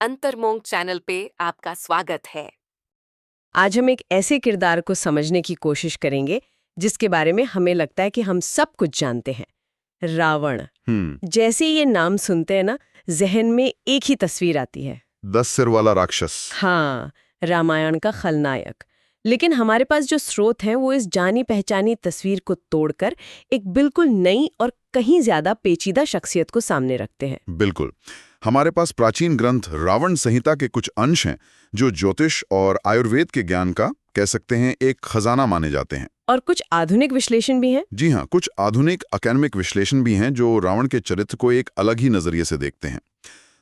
अंतर्मोंग channel पे आपका स्वागत है। आज हम एक ऐसे किरदार को समझने की कोशिश करेंगे जिसके बारे में हमें लगता है कि हम सब कुछ जानते हैं, रावण। जैसे ये नाम सुनते हैं ना, जहन में एक ही तस्वीर आती है, 10 सिर वाला राक्षस। हाँ, रामायण का खलनायक। लेकिन हमारे पास जो स्रोत हैं वो इस जानी पहचानी तस्वीर को तोड़कर एक बिल्कुल नई और कहीं ज्यादा पेचीदा शख्सियत को सामने रखते हैं। बिल्कुल। हमारे पास प्राचीन ग्रंथ रावण संहिता के कुछ अंश हैं जो ज्योतिष और आयुर्वेद के ज्ञान का, कह सकते हैं, एक खजाना माने जाते हैं। और कुछ आधुनिक विश्लेषण भी हैं। जी हाँ, कुछ आधुनिक अकादमिक विश्लेषण भी हैं जो रावण के चरित्र को एक अलग ही नजरिए से देखते हैं।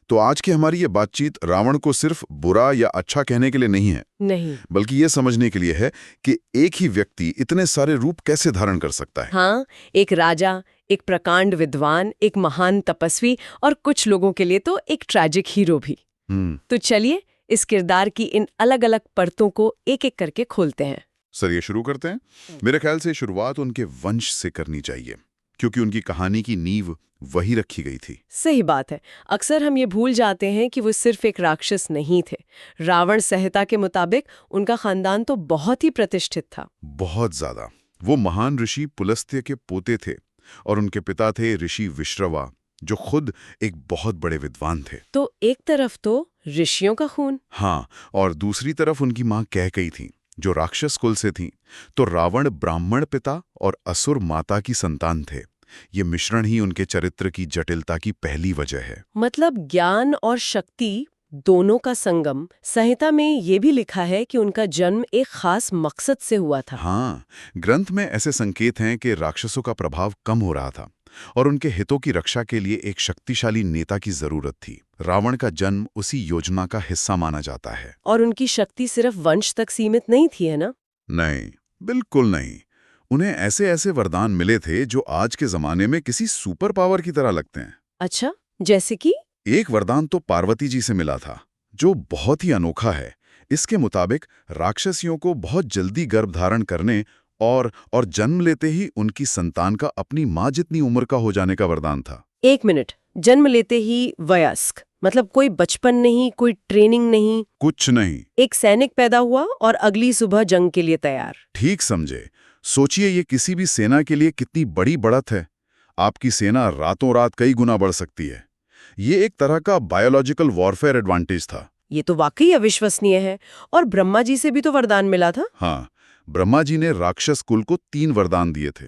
तो आज की हमारी ये बातचीत रावण को सिर्फ बुरा या अच्छा कहने के लिए नहीं है, नहीं, बल्कि ये समझने के लिए है कि एक ही व्यक्ति इतने सारे रूप कैसे धारण कर सकता है। हाँ, एक राजा, एक प्रकांड विद्वान, एक महान तपस्वी और कुछ लोगों के लिए तो एक ट्रैजिक हीरो भी। तो चलिए इस किरदार की इन अलग अलग परतों को एक एक करके खोलते हैं। सर, ये शुरू करते हैं। मेरे ख्याल से शुरुआत उनके वंश से करनी चाहिए, क्योंकि उनकी कहानी की नींव वही रखी गई थी। सही बात है। अक्सर हम ये भूल जाते हैं कि वो सिर्फ एक राक्षस नहीं थे। रावण संहिता के मुताबिक उनका खानदान तो बहुत ही प्रतिष्ठित था। बहुत ज्यादा। वो महान ऋषि पुलस्त्य के पोते थे और उनके पिता थे ऋषि विश्रवा, जो खुद एक बहुत बड़े विद्वान थे। तो एक तरफ तो ऋषियों का खून, हाँ, और दूसरी तरफ उनकी माँ कैकेयी थी, जो राक्षस कुल से थी। तो रावण ब्राह्मण पिता और असुर माता की संतान थे। ये मिश्रण ही उनके चरित्र की जटिलता की पहली वजह है। मतलब ज्ञान और शक्ति दोनों का संगम। संहिता में ये भी लिखा है कि उनका जन्म एक खास मकसद से हुआ था। हाँ, ग्रंथ में ऐसे संकेत हैं कि राक्षसों का प्रभाव कम हो रहा था और उनके हितों की रक्षा के लिए एक शक्तिशाली नेता की जरूरत थी। रावण का जन्म उसी योजना का हिस्सा माना जाता है। और उनकी शक्ति सिर्फ वंश तक सीमित नहीं थी, है ना? नहीं, बिल्कुल नहीं। उन्हें ऐसे ऐसे वरदान मिले थे जो आज के जमाने में किसी सुपर पावर की तरह लगते हैं। अच्छा, जैसे कि? एक वरदान तो पार्वती जी से मिला था, जो बहुत ही अनोखा है। इसके मुताबिक राक्षसियों को बहुत जल्दी गर्भ धारण करने और जन्म लेते ही उनकी संतान का अपनी माँ जितनी उम्र का हो जाने का वरदान था। एक मिनट, जन्म लेते ही वयस्क मतलब कोई बचपन नहीं, कोई ट्रेनिंग नहीं, कुछ नहीं। एक सैनिक पैदा हुआ और अगली सुबह जंग के लिए तैयार। ठीक समझे। सोचिए ये किसी भी सेना के लिए कितनी बड़ी बढ़त है। आपकी सेना रातों रात कई गुना बढ़ सकती है। ये एक तरह का बायोलॉजिकल वॉरफेयर एडवांटेज था। ये तो वाकई अविश्वसनीय है। और ब्रह्मा जी से भी तो वरदान मिला था। हाँ, ब्रह्मा जी ने राक्षस कुल को 3 वरदान दिए थे।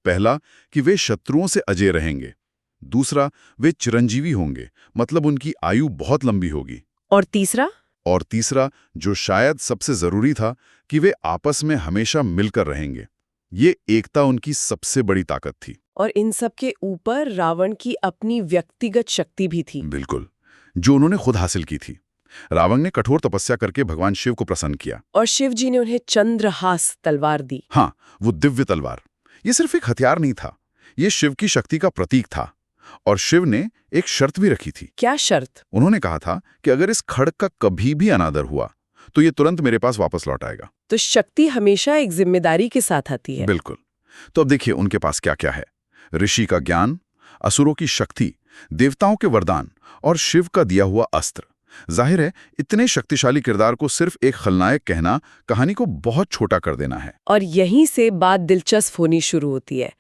पहला कि वे शत्रुओं से अजय रहेंगे। दूसरा, वे चिरंजीवी होंगे, मतलब उनकी आयु बहुत लंबी होगी। और तीसरा, जो शायद सबसे जरूरी था, कि वे आपस में हमेशा मिलकर रहेंगे। ये एकता उनकी सबसे बड़ी ताकत थी। और इन सब के ऊपर रावण की अपनी व्यक्तिगत शक्ति भी थी। बिल्कुल, जो उन्होंने खुद हासिल की थी। रावण ने कठोर तपस्या करके भगवान शिव को प्रसन्न किया और शिव जी ने उन्हें चंद्रहास तलवार दी। हाँ, वो दिव्य तलवार। ये सिर्फ एक हथियार नहीं था, ये शिव की शक्ति का प्रतीक था। और शिव ने एक शर्त भी रखी थी। क्या शर्त? उन्होंने कहा था कि अगर इस खड्ग का कभी भी अनादर हुआ तो ये तुरंत मेरे पास वापस लौट आएगा। तो शक्ति हमेशा एक जिम्मेदारी के साथ आती है। बिल्कुल। तो अब देखिए उनके पास क्या क्या है। ऋषि का ज्ञान, असुरों की शक्ति, देवताओं के वरदान और शिव का दिया हुआ अस्त्र। जाहिर है इतने शक्तिशाली किरदार को सिर्फ एक खलनायक कहना कहानी को बहुत छोटा कर देना है। और यहीं से बात दिलचस्प होनी शुरू होती है।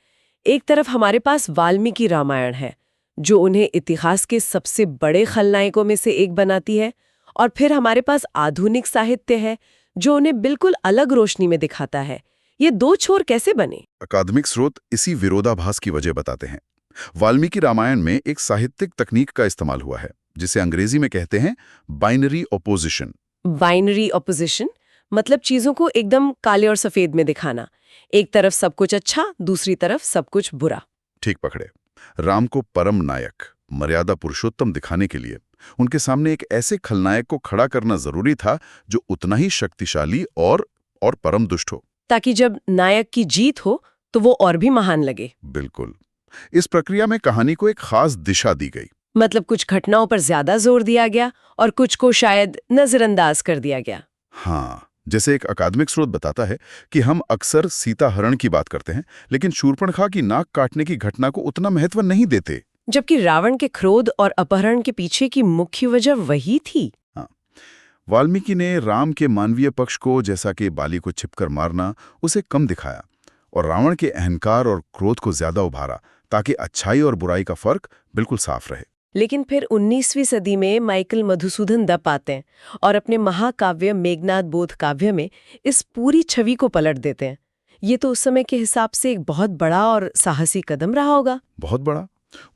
एक तरफ हमारे पास वाल्मीकि रामायण है, जो उन्हें इतिहास के सबसे बड़े खलनायकों में से एक बनाती है। और फिर हमारे पास आधुनिक साहित्य है, जो उन्हें बिल्कुल अलग रोशनी में दिखाता है। ये दो छोर कैसे बने? अकादमिक स्रोत इसी विरोधाभास की वजह बताते हैं। वाल्मीकि रामायण में एक साहित्यिक तकनीक का इस्तेमाल हुआ है, जिसे अंग्रेजी में कहते हैं बाइनरी ऑपोजिशन। बाइनरी ऑपोजिशन मतलब चीजों को एकदम काले और सफेद में दिखाना। एक तरफ सब कुछ अच्छा, दूसरी तरफ सब कुछ बुरा। ठीक पकड़े। राम को परम नायक, मर्यादा पुरुषोत्तम दिखाने के लिए उनके सामने एक ऐसे खलनायक को खड़ा करना जरूरी था जो उतना ही शक्तिशाली और परम दुष्ट हो, ताकि जब नायक की जीत हो तो वो और भी महान लगे। बिल्कुल। इस प्रक्रिया में कहानी को एक खास दिशा दी गई। मतलब कुछ घटनाओं पर ज्यादा जोर दिया गया और कुछ को शायद नजरअंदाज कर दिया गया। हाँ, जैसे एक अकादमिक स्रोत बताता है कि हम अक्सर सीता हरण की बात करते हैं, लेकिन शूर्पणखा की नाक काटने की घटना को उतना महत्व नहीं देते। जबकि रावण के क्रोध और अपहरण के पीछे की मुख्य वजह वही थी। वाल्मीकि ने राम के मानवीय पक्ष को, जैसा कि बाली को छिपकर मारना, उसे कम दिखाया और रावण के अहंकार और क्रोध को ज्यादा उभारा, ताकि अच्छाई और बुराई का फर्क बिल्कुल साफ रहे। लेकिन फिर 19वीं सदी में माइकल मधुसूदन दत्त आते हैं और अपने महाकाव्य मेघनाद बोध काव्य में इस पूरी छवि को पलट देते हैं। ये तो उस समय के हिसाब से एक बहुत बड़ा और साहसी कदम रहा होगा। बहुत बड़ा।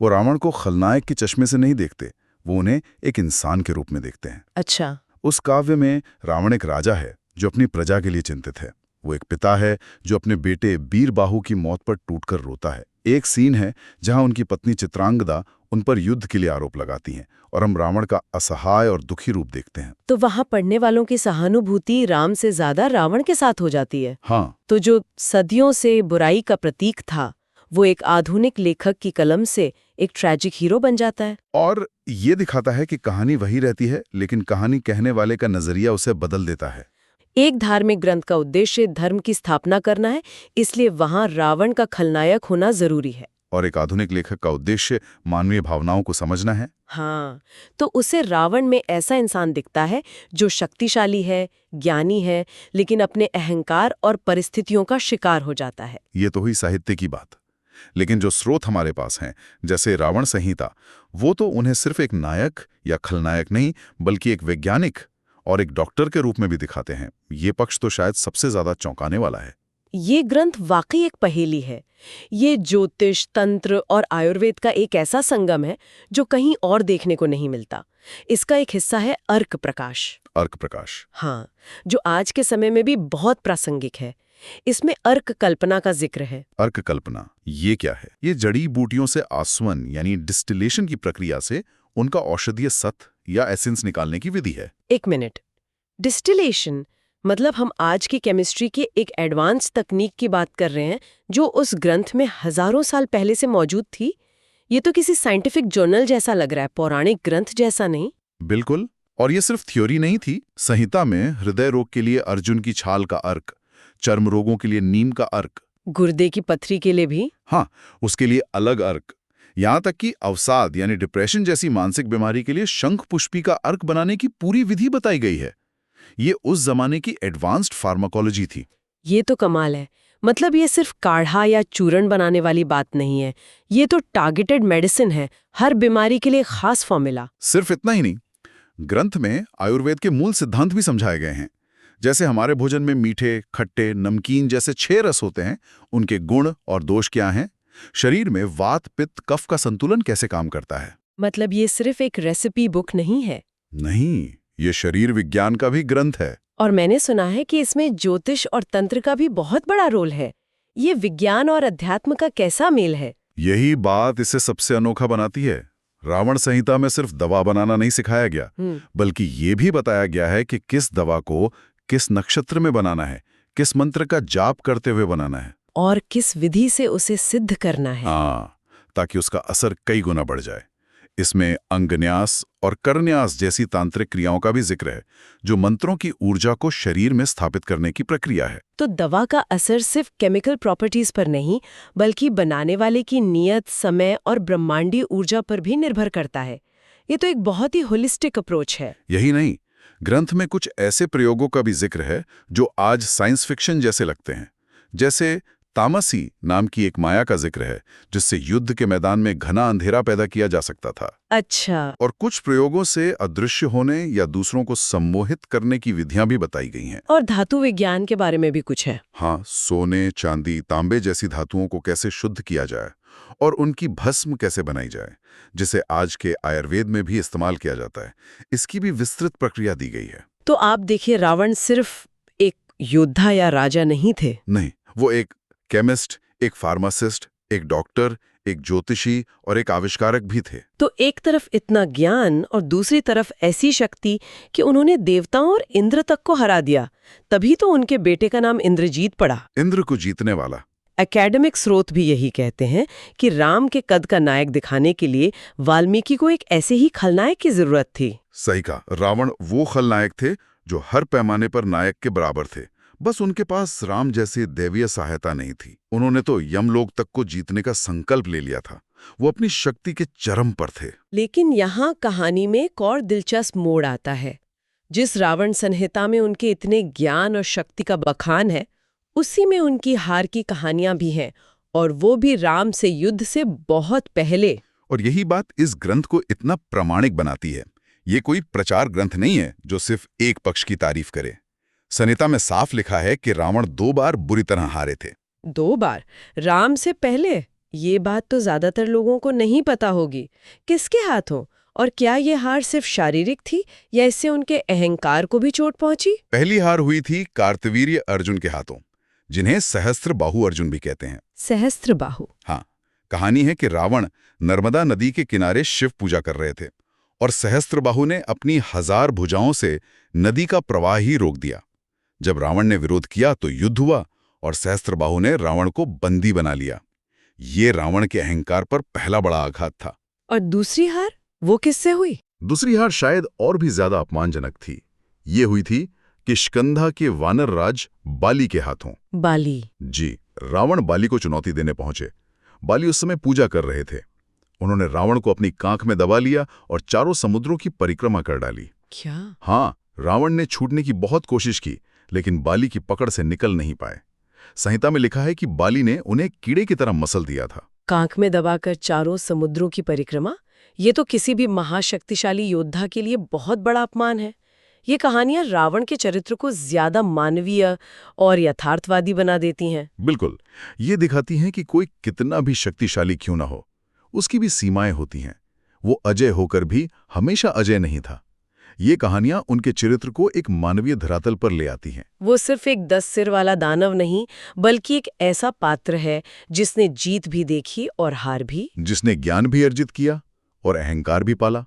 वो रावण को खलनायक के चश्मे से नहीं देखते, वो उन्हें एक इंसान के रूप में देखते हैं। अच्छा। उस काव्य में रावण एक राजा है जो अपनी प्रजा के लिए चिंतित है। वो एक पिता है जो अपने बेटे बीरबाहु की मौत पर टूटकर रोता है। एक सीन है जहां उनकी पत्नी चित्रांगदा उन पर युद्ध के लिए आरोप लगाती हैं और हम रावण का असहाय और दुखी रूप देखते हैं। तो वहां पढ़ने वालों की सहानुभूति राम से ज्यादा रावण के साथ हो जाती है। हाँ। तो जो सदियों से बुराई का प्रतीक था, वो एक आधुनिक लेखक की कलम से एक ट्रैजिक हीरो बन जाता है। और ये दिखाता है कि कहानी वही रहती है, लेकिन कहानी कहने वाले का नजरिया उसे बदल देता है। एक धार्मिक ग्रंथ का उद्देश्य धर्म की स्थापना करना है, इसलिए वहां रावण का खलनायक होना जरूरी है। और एक आधुनिक लेखक का उद्देश्य मानवीय भावनाओं को समझना है। हाँ, तो उसे रावण में ऐसा इंसान दिखता है जो शक्तिशाली है, ज्ञानी है, लेकिन अपने अहंकार और परिस्थितियों का शिकार हो जाता है। ये तो हुई साहित्य की बात। लेकिन जो स्रोत हमारे पास हैं, जैसे रावण संहिता, वो तो उन्हें सिर्फ एक नायक या खलनायक नहीं, बल्कि एक वैज्ञानिक और एक डॉक्टर के रूप में भी दिखाते हैं। ये पक्ष तो शायद सबसे ज्यादा चौंकाने वाला है। ये ग्रंथ वाकई एक पहेली है। ये ज्योतिष, तंत्र और आयुर्वेद का एक ऐसा संगम है जो कहीं और देखने को नहीं मिलता। इसका एक हिस्सा है अर्क प्रकाश। अर्क प्रकाश। हाँ, जो आज के समय में भी बहुत प्रासंगिक है। इसमें अर्क कल्पना का जिक्र है। अर्क कल्पना, ये क्या है? ये जड़ी बूटियों से आसवन यानी डिस्टिलेशन की प्रक्रिया से उनका औषधीय सत्व या एसेंस निकालने की विधि है। एक मिनट, डिस्टिलेशन मतलब हम आज की केमिस्ट्री की एक एडवांस तकनीक की बात कर रहे हैं जो उस ग्रंथ में हजारों साल पहले से मौजूद थी। ये तो किसी साइंटिफिक जर्नल जैसा लग रहा है, पौराणिक ग्रंथ जैसा नहीं। बिल्कुल। और ये सिर्फ थ्योरी नहीं थी। संहिता में हृदय रोग के लिए अर्जुन की छाल का अर्क, चर्म रोगों के लिए नीम का अर्क, गुर्दे की पथरी के लिए भी, हाँ, उसके लिए अलग अर्क, यहाँ तक कि अवसाद यानी डिप्रेशन जैसी मानसिक बीमारी के लिए शंख पुष्पी का अर्क बनाने की पूरी विधि बताई गई है। ये उस जमाने की एडवांस्ड फार्माकोलॉजी थी। ये तो कमाल है। मतलब ये सिर्फ काढ़ा या चूर्ण बनाने वाली बात नहीं है, ये तो टारगेटेड मेडिसिन है, हर बीमारी के लिए खास फॉर्मूला। सिर्फ इतना ही नहीं, ग्रंथ में आयुर्वेद के मूल सिद्धांत भी समझाए गए हैं। जैसे हमारे भोजन में मीठे, खट्टे, नमकीन जैसे 6 रस होते हैं, उनके गुण और दोष क्या हैं, शरीर में वात, पित्त, कफ का संतुलन कैसे काम करता है। मतलब ये सिर्फ एक रेसिपी बुक नहीं है। नहीं, ये शरीर विज्ञान का भी ग्रंथ है। और मैंने सुना है कि इसमें ज्योतिष और तंत्र का भी बहुत बड़ा रोल है। ये विज्ञान और अध्यात्म का कैसा मेल है? यही बात इसे सबसे अनोखा बनाती है। रावण संहिता में सिर्फ दवा बनाना नहीं सिखाया गया, बल्कि ये भी बताया गया है कि किस दवा को किस नक्षत्र में बनाना है, किस मंत्र का जाप करते हुए बनाना है, और किस विधि से उसे सिद्ध करना है। हाँ, ताकि उसका असर कई गुना बढ़ जाए। इसमें अंगन्यास और करन्यास जैसी तांत्रिक क्रियाओं का भी जिक्र है, जो मंत्रों की ऊर्जा को शरीर में स्थापित करने की प्रक्रिया है। तो दवा का असर सिर्फ केमिकल प्रॉपर्टीज पर नहीं, बल्कि बनाने वाले की नियत, समय और ब्रह्मांडीय ऊर्जा पर भी निर्भर करता है। ये तो एक बहुत ही होलिस्टिक अप्रोच है। यही नहीं, ग्रंथ में कुछ ऐसे प्रयोगों का भी जिक्र है जो आज साइंस फिक्शन जैसे लगते हैं। जैसे तामसी नाम की एक माया का जिक्र है, जिससे युद्ध के मैदान में घना अंधेरा पैदा किया जा सकता था। अच्छा। और कुछ प्रयोगों से अदृश्य होने या दूसरों को सम्मोहित करने की विधियां भी बताई गई हैं। और धातु विज्ञान के बारे में भी कुछ है। हाँ, सोने, चांदी, तांबे जैसी धातुओं को कैसे शुद्ध किया जाए और उनकी भस्म कैसे बनाई जाए, जिसे आज के आयुर्वेद में भी इस्तेमाल किया जाता है, इसकी भी विस्तृत प्रक्रिया दी गई है। तो आप देखिए, रावण सिर्फ एक योद्धा या राजा नहीं थे। नहीं, वो एक केमिस्ट, एक फार्मासिस्ट, एक डॉक्टर, एक ज्योतिषी और एक आविष्कारक भी थे। तो एक तरफ इतना ज्ञान और दूसरी तरफ ऐसी शक्ति कि उन्होंने देवताओं और इंद्र तक को हरा दिया। तभी तो उनके बेटे का नाम इंद्रजीत पड़ा। इंद्र को जीतने वाला। एकेडमिक स्रोत भी यही कहते हैं कि राम के कद का नायक दिखाने के लिए वाल्मीकि को एक ऐसे ही खलनायक की जरूरत थी। सही कहा, रावण वो खलनायक थे जो हर पैमाने पर नायक के बराबर थे। बस उनके पास राम जैसी दैवीय सहायता नहीं थी। उन्होंने तो यमलोक तक को जीतने का संकल्प ले लिया था। वो अपनी शक्ति के चरम पर थे। लेकिन यहाँ कहानी में एक और दिलचस्प मोड़ आता है। जिस रावण संहिता में उनके इतने ज्ञान और शक्ति का बखान है, उसी में उनकी हार की कहानियां भी हैं, और वो भी राम से युद्ध से बहुत पहले। और यही बात इस ग्रंथ को इतना प्रामाणिक बनाती है। ये कोई प्रचार ग्रंथ नहीं है जो सिर्फ एक पक्ष की तारीफ करे। संहिता में साफ लिखा है कि रावण 2 बार बुरी तरह हारे थे। 2 बार राम से पहले? ये बात तो ज्यादातर लोगों को नहीं पता होगी। किसके हाथों? और क्या ये हार सिर्फ शारीरिक थी या इससे उनके अहंकार को भी चोट पहुंची? पहली हार हुई थी कार्तवीर्य अर्जुन के हाथों, जिन्हें सहस्त्र बाहु अर्जुन भी कहते हैं। सहस्त्र बाहु? हाँ, कहानी है कि रावण नर्मदा नदी के किनारे शिव पूजा कर रहे थे और सहस्त्रबाहु ने अपनी 1000 भुजाओं से नदी का प्रवाह ही रोक दिया। जब रावण ने विरोध किया तो युद्ध हुआ और सहस्त्रबाहु ने रावण को बंदी बना लिया। ये रावण के अहंकार पर पहला बड़ा आघात था। और दूसरी हार, वो किससे हुई? दूसरी हार शायद और भी ज्यादा अपमानजनक थी। ये हुई थी किष्किंधा के वानर राज बाली के हाथों। बाली? जी, रावण बाली को चुनौती देने पहुंचे। बाली उस समय पूजा कर रहे थे। उन्होंने रावण को अपनी कांख में दबा लिया और चारों समुद्रों की परिक्रमा कर डाली। क्या? हाँ, रावण ने छूटने की बहुत कोशिश की, लेकिन बाली की पकड़ से निकल नहीं पाए। संहिता में लिखा है कि बाली ने उन्हें कीड़े की तरह मसल दिया था। कांख में दबाकर चारों समुद्रों की परिक्रमा? ये तो किसी भी महाशक्तिशाली योद्धा के लिए बहुत बड़ा अपमान है। ये कहानियां रावण के चरित्र को ज्यादा मानवीय और यथार्थवादी बना देती हैं। बिल्कुल, ये दिखाती हैं कि कोई कितना भी शक्तिशाली क्यों ना हो, उसकी भी सीमाएं होती हैं। वो अजय होकर भी हमेशा अजय नहीं था। ये कहानियां उनके चरित्र को एक मानवीय धरातल पर ले आती हैं। वो सिर्फ एक 10 सिर वाला दानव नहीं, बल्कि एक ऐसा पात्र है जिसने जीत भी देखी और हार भी। जिसने ज्ञान भी अर्जित किया और अहंकार भी पाला।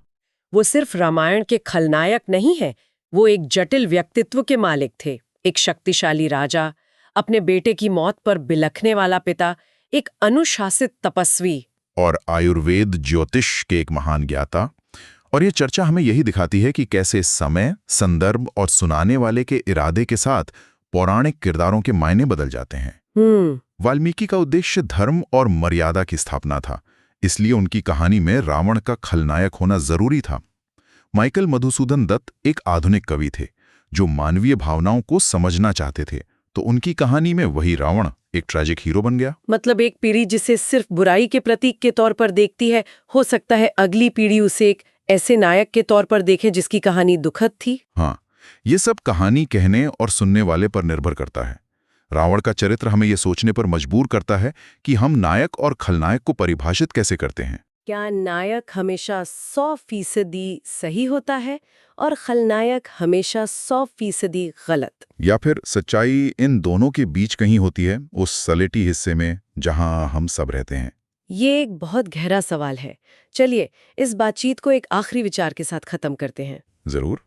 वो सिर्फ रामायण के खलनायक नहीं है, वो एक जटिल व्यक्तित्व के मालिक थे। एक शक्तिशाली राजा, अपने बेटे की मौत पर बिलखने वाला पिता, एक अनुशासित तपस्वी और आयुर्वेद ज्योतिष के एक महान ज्ञाता। और ये चर्चा हमें यही दिखाती है कि कैसे समय, संदर्भ और सुनाने वाले के इरादे के साथ पौराणिक किरदारों के मायने बदल जाते हैं। वाल्मीकि का उद्देश्य धर्म और मर्यादा की स्थापना था, इसलिए उनकी कहानी में रावण का खलनायक होना जरूरी था। माइकल मधुसूदन दत्त एक आधुनिक कवि थे जो मानवीय भावनाओं को समझना चाहते थे, तो उनकी कहानी में वही रावण एक ट्रैजिक हीरो बन गया। मतलब एक पीढ़ी जिसे सिर्फ बुराई के प्रतीक के तौर पर देखती है, हो सकता है अगली पीढ़ी उसे एक ऐसे नायक के तौर पर देखे जिसकी कहानी दुखद थी। हाँ, ये सब कहानी कहने और सुनने वाले पर निर्भर करता है। रावण का चरित्र हमें ये सोचने पर मजबूर करता है कि हम नायक और खलनायक को परिभाषित कैसे करते हैं। क्या नायक हमेशा 100% सही होता है और खलनायक हमेशा 100% गलत? या फिर सच्चाई इन दोनों के बीच कहीं होती है, उस सलेटी हिस्से में जहां हम सब रहते हैं? ये एक बहुत गहरा सवाल है। चलिए इस बातचीत को एक आखिरी विचार के साथ खत्म करते हैं। जरूर।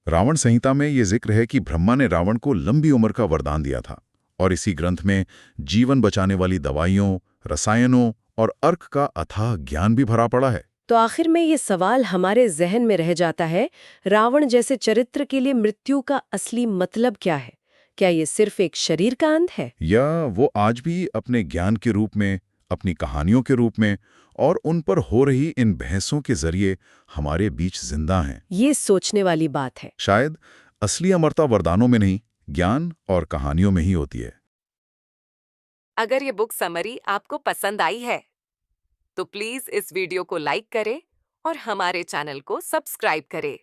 रावण संहिता में ये जिक्र है कि ब्रह्मा ने रावण को लंबी उम्र का वरदान दिया था, और इसी ग्रंथ में जीवन बचाने वाली दवाइयों, रसायनों और अर्क का अथाह ज्ञान भी भरा पड़ा है। तो आखिर में ये सवाल हमारे जहन में रह जाता है, रावण जैसे चरित्र के लिए मृत्यु का असली मतलब क्या है? क्या ये सिर्फ एक शरीर का अंत है, या वो आज भी अपने ज्ञान के रूप में, अपनी कहानियों के रूप में और उन पर हो रही इन बहसों के जरिए हमारे बीच जिंदा हैं? ये सोचने वाली बात है। शायद असली अमरता वरदानों में नहीं, ज्ञान और कहानियों में ही होती है। अगर ये बुक समरी आपको पसंद आई है तो प्लीज इस वीडियो को लाइक करें और हमारे चैनल को सब्सक्राइब करें।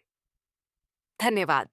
धन्यवाद।